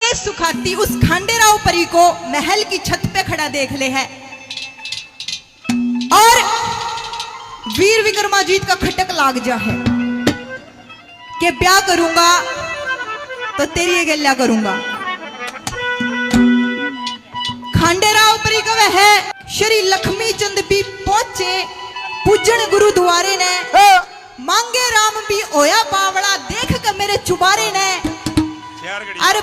के सुखाती उस खंडेराव परी को महल की छत पे खड़ा देख ले है और वीर विक्रमाजीत का खटक लाग जा है कि ब्याह करूंगा तो तेरी ये गल्ला करूंगा। खंडेराव परी का वह है श्री लक्ष्मी चंद भी पहुंचे पूजन गुरुद्वारे ने मांगे राम भी होया बावड़ा देख के मेरे चुबारे ने अरे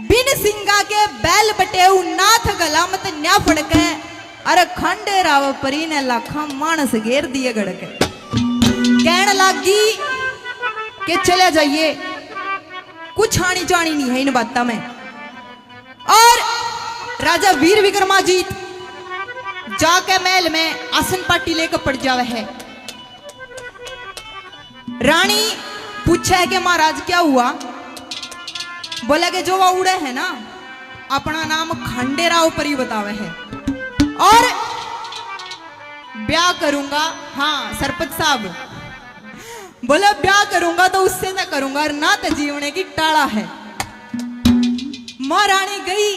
बिन सिंगा के बैल बटेऊ नाथ गलामत न्या फड़के अरे खंडेराव परी ने लाखा मानस घेर दिए गड़के कहने लागी कि चले जाइए कुछ आनी जानी नहीं है इन बातों में। और राजा वीर विक्रमाजीत जाके महल में आसन पाटी लेकर पड़ जावे है। रानी पूछा है कि महाराज क्या हुआ? बोला कि जो वो उड़े है ना अपना नाम खंडेराव परी बतावे है और ब्याह करूंगा। हाँ सरपंच साहब बोला ब्याह करूंगा तो उससे ना करूंगा ना तो जीवने की टाड़ा है। महारानी गई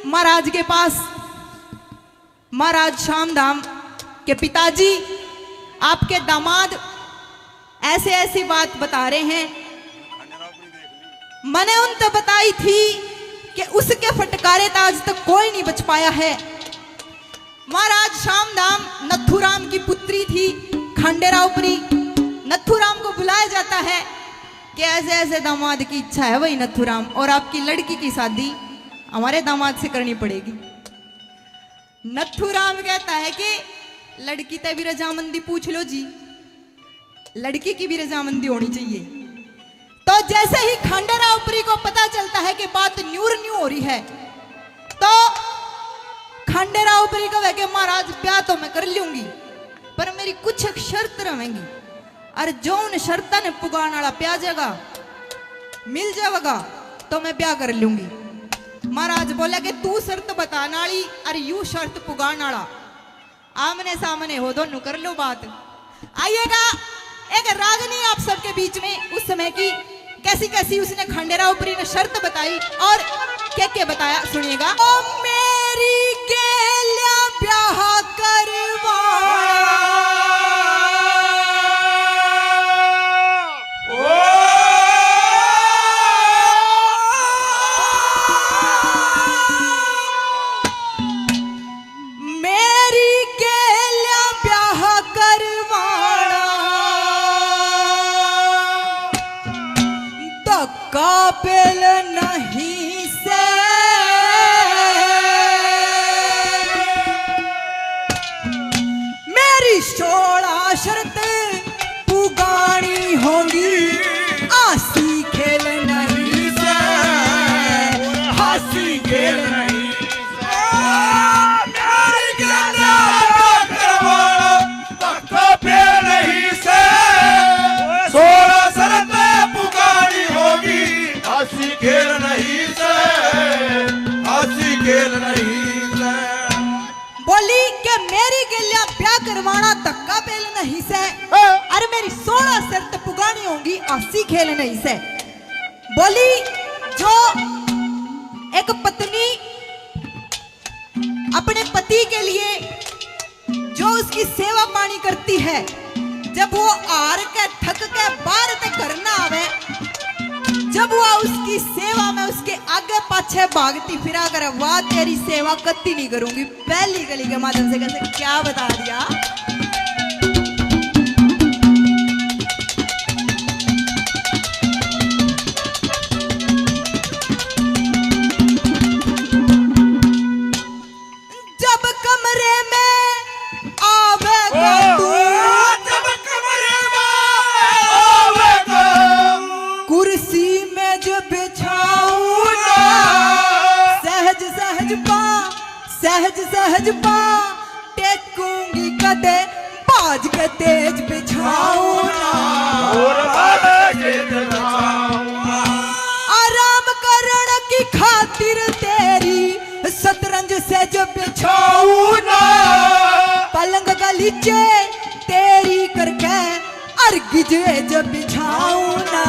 महाराज के पास। महाराज शामधाम के पिताजी आपके दामाद ऐसे ऐसी बात बता रहे हैं। मैंने उन तक बताई थी कि उसके फटकारे आज तक कोई नहीं बच पाया है। महाराज शामधाम नथुराम की पुत्री थी खंडेराव परी। नथुराम को बुलाया जाता है कि ऐसे ऐसे दामाद की इच्छा है वही नथुराम और आपकी लड़की की शादी हमारे दामाद से करनी पड़ेगी। नथुराम कहता है कि लड़की तय भी रजामंदी पूछ लो जी, लड़की की भी रजामंदी होनी चाहिए। तो जैसे ही खंडेराव परी को पता चलता है कि बात न्यू हो रही है तो खंडेराव परी को कि महाराज ब्याह तो मैं कर लूंगी पर मेरी कुछ शर्त रहेंगी और जो उन शर्त ने पुगाने वाला प्या जाएगा मिल जाएगा तो मैं ब्याह कर लूंगी। महाराज बोला कि तू शर्त बताने वाली और यू शर्त पुगाने वाला आमने सामने हो दोनों कर लो बात। आइएगा एक रागनी आप सबके बीच में उस समय की कैसी कैसी उसने खंडेराव परी ने शर्त बताई और क्या बताया सुनिएगा। ओ मेरी गेल्या ब्याह करवा काबिल नहीं से मेरी 16 शर्त पुगानी होंगी आसी खेल नहीं से हासी खेल नहीं बोली कि मेरी गलिया ब्याह करवाना धक्का पेल नहीं से अरे मेरी 16 शर्त पुगानी होंगी आसी खेल नहीं से। बोली जो एक पत्नी अपने पति के लिए जो उसकी सेवा पानी करती है जब वो आर के थक के बाहर तक घर ना आवे जब वो उसकी सेवा में उसके आगे पाछे भागती फिरा करे वाह तेरी सेवा कत्ती नहीं करूंगी पहली गली के माध्यम से कैसे क्या बता दिया। जब कमरे में आवेगा तू कुर्सी में जो बिछाऊंगा सहज सहज पा टेकूंगी कदे बाज के तेज बिछाऊंगा आराम करने की खातिर तेरी शतरंज से जो बिछाऊंगा पलंग गलीचे तेरी करके अर्गिजे जब बिछाऊंगा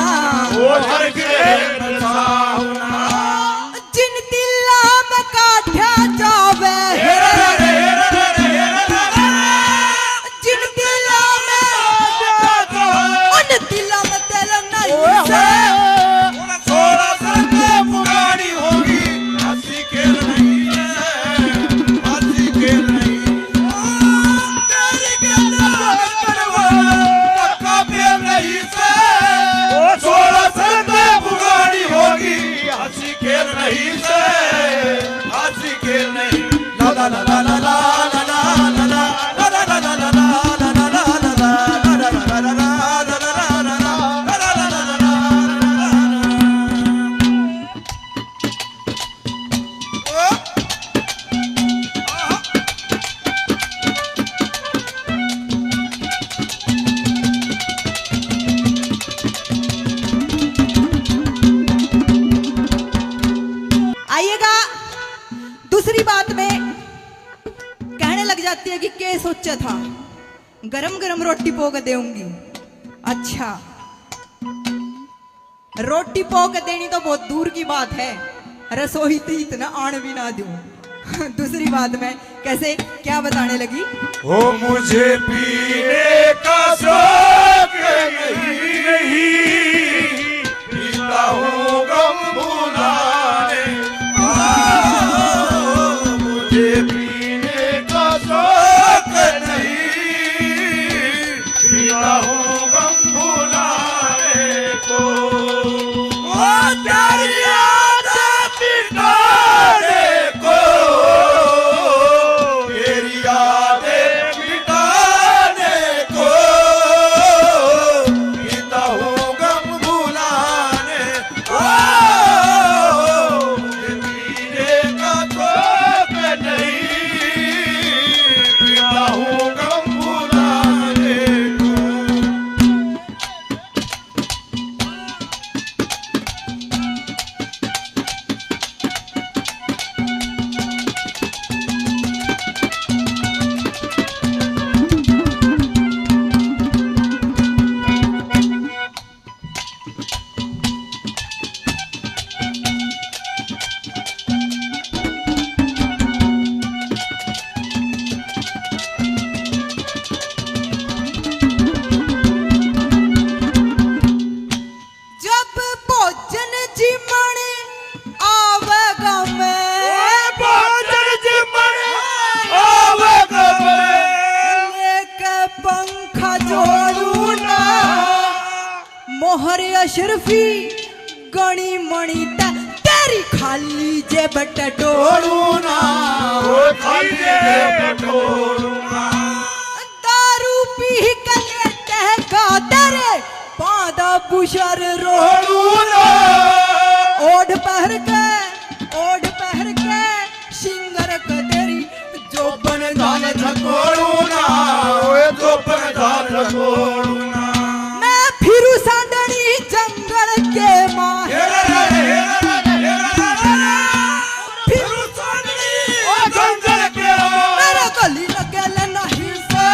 दूसरी बात में कहने लग जाती है कि क्या सोचा था, गरम गरम रोटी पोक देऊंगी। अच्छा, रोटी पोक देनी तो बहुत दूर की बात है, रसोई तो इतना आण भी ना दूं। दूसरी बात में कैसे क्या बताने लगी, ओ मुझे पीने का शौक नहीं, पीता हूँ गम भुलाने का। मुझे पीने का शौक नहीं, पीता हूँ गम भुलाने को। ओ तेरी यादें मिटाने को, तेरी यादें मिटाने को, पीता हूँ गम भुलाने को। मुझे पीने का शौक नहीं, पीता हूँ गम भुलाने को। जब भोजन जिमण आवेगा मैं, भोजन जिमण आवेगा मैं, लेके पंखा जोड़ू ना, मोहर अशरफी गणी मणि तेरी खाली जेब टटोड़ू ना। दारू पी के लेटे का तेरे पादा बुशर रोड़ू ना। ओढ़ पहर के सिंगर का तेरी जो बन धान झकोड़ू ना, ओए जो पर धान झकोड़ू ना। मैं फिरू सांडनी जंगल के माँ, फिरू सांडनी ओ जंगल के माँ। मेरा गली लगे नहीं से,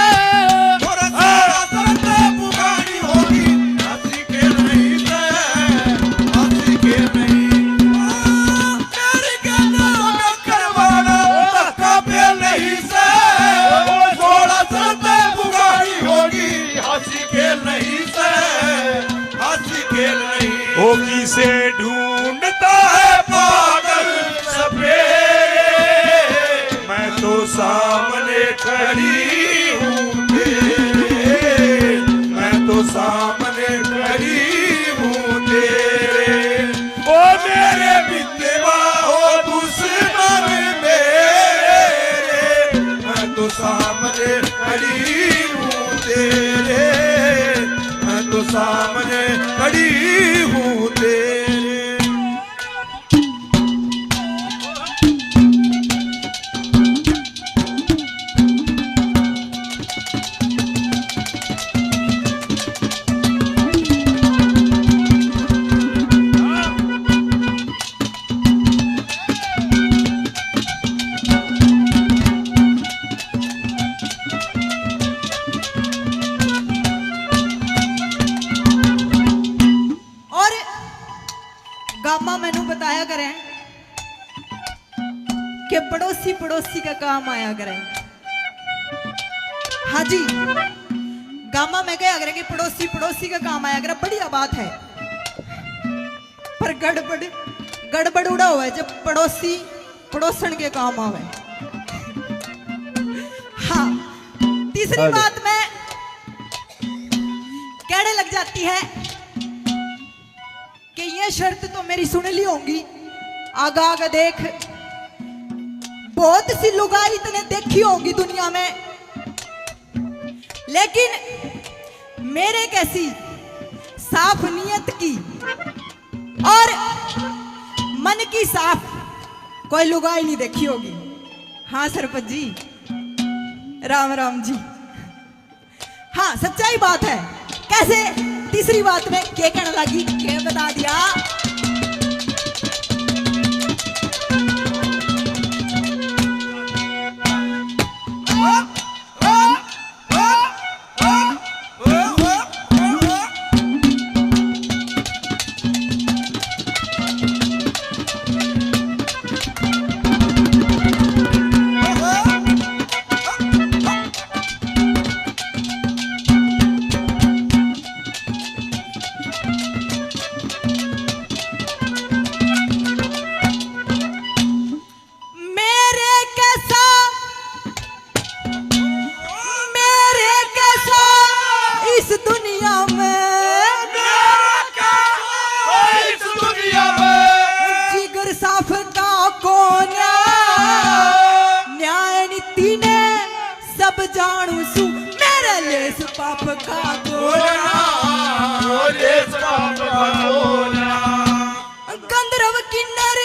थोड़ा सारा सरते पुगानी होगी, हंसी के नहीं से, हंसी के नहीं। तेरी गंदा में करवाना धक्का पे नहीं से, थोड़ा सरते पुगानी होगी, हंसी के नहीं से, हंसी के नहीं। होगी से ढूंढता है पागल सफेद, मैं तो सामने खड़ी हूँ तेरे, मैं तो सामने खड़ी हूँ तेरे। ओ मेरे मित्रवा हो दुश्मन मेरे, मैं तो सामने खड़ी हूँ तेरे, मैं तो सामने खड़ी हूँ तेरे। और गामा मैनू बताया करें कि पड़ोसी पड़ोसी का काम आया करें। हाँ जी, गामा में कहा करें कि पड़ोसी पड़ोसी का काम आया करें, बढ़िया बात है। पर गड़बड़ उड़ा हुआ है जब पड़ोसी पड़ोसन के काम आवे। हाँ, तीसरी बात में कहने लग जाती है कि ये शर्त तो मेरी सुन ली होंगी, आगा आगा देख, बहुत सी लुगाई तने देखी होगी दुनिया में, लेकिन मेरे कैसी साफ नियत की और मन की साफ कोई लुगाई नहीं देखी होगी। हाँ सरपंच जी, राम राम जी। हाँ, सच्चाई बात है। कैसे? तीसरी बात में क्या कहने लगी, क्या बता दिया। सब जानू सू मेरे लेस पाप का बोलना लेस पाप का बोलना गंधर्व किन्नर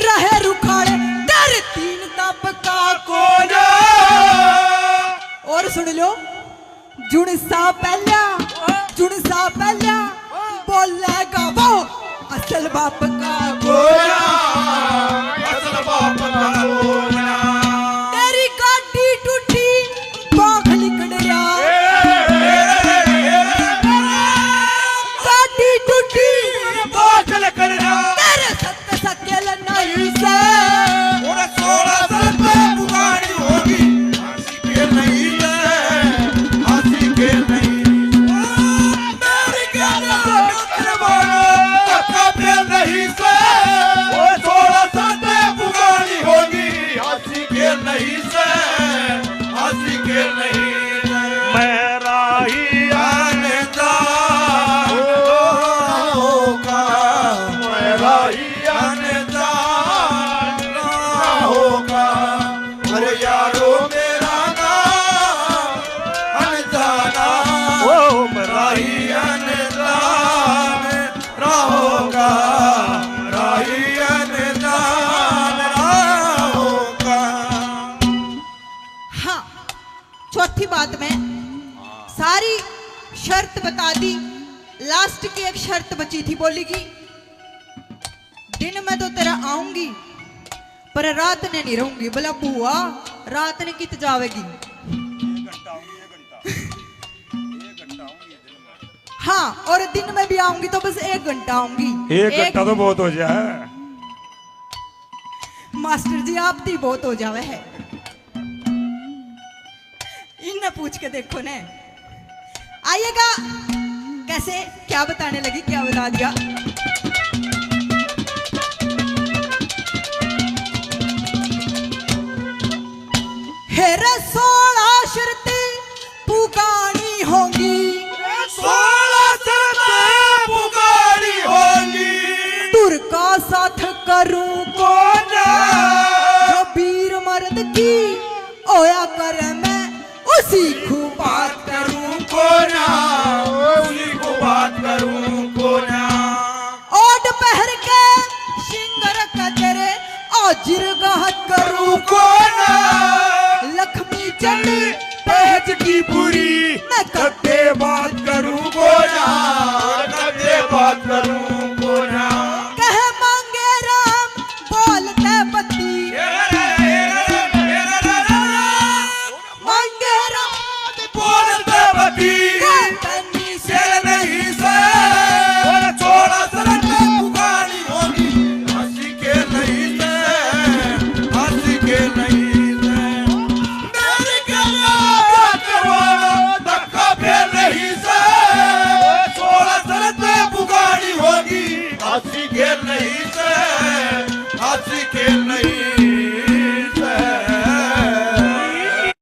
रहे रुखाड़े तेरे तीन तप का कोना और सुन लो जुन सा पहला बोलेगा वो असल बाप का बोलना असल बाप का बोलना तेरी गाड़ी टूटी बाघ निकल रहा गाड़ी टूटी बादल करना तेरे सत्य सकेल नहीं से और 16 साल पे पुकारी होगी हंसी के नहीं है हंसी के नहीं मेरी क्या मित्र बोलो तका पे नहीं से और 16 साल पे पुकारी होगी हंसी के नहीं से हंसी के नहीं मेरा ही आनंदा होगा मेरा ही आनंदा होगा अरे यारो मेरा नाम अनजाना ओ मेरा ही अनजान रहोगा राही अनजान रहोगा हाँ चौथी बात में सारी शर्त बता दी लास्ट की एक शर्त बची थी बोलेगी दिन में तो तेरा आऊंगी पर रात ने नहीं रहूंगी बोला बुआ रात ने कित जावेगी हाँ और दिन में भी आऊंगी तो बस 1 घंटा आऊंगी एक घंटा तो बहुत हो जाए मास्टर जी आप ती बहुत हो जावे है इनने पूछ के देखो ने आइएगा कैसे क्या बताने लगी क्या बता दिया हेरे 16 शर्तें पुकानी होंगी 16 शर्तें पुकारी होगी दूर का साथ करूं कोना जो वीर मर्द की ओया करे मैं उसी को बात करूं कोना उसी को बात करूं कोना ओट पहर के सिंगर का तेरे आजिर गाह करूं कोना लक्ष्मी चंद पहज की पूरी मैं कत्ते बात करूं कोना कत्ते बात करूं कोना कह मांगे राम बोलते पति मांगे राम बोलते बती तन्नी से शेर नहीं से और 16 शर्तें पुकारी होगी हंसी के नहीं से हंसी के नहीं से मेरी क्या करवाना धक्का फेर नहीं से 16 शर्तें पुकारी होगी हंसी के नहीं से हंसी के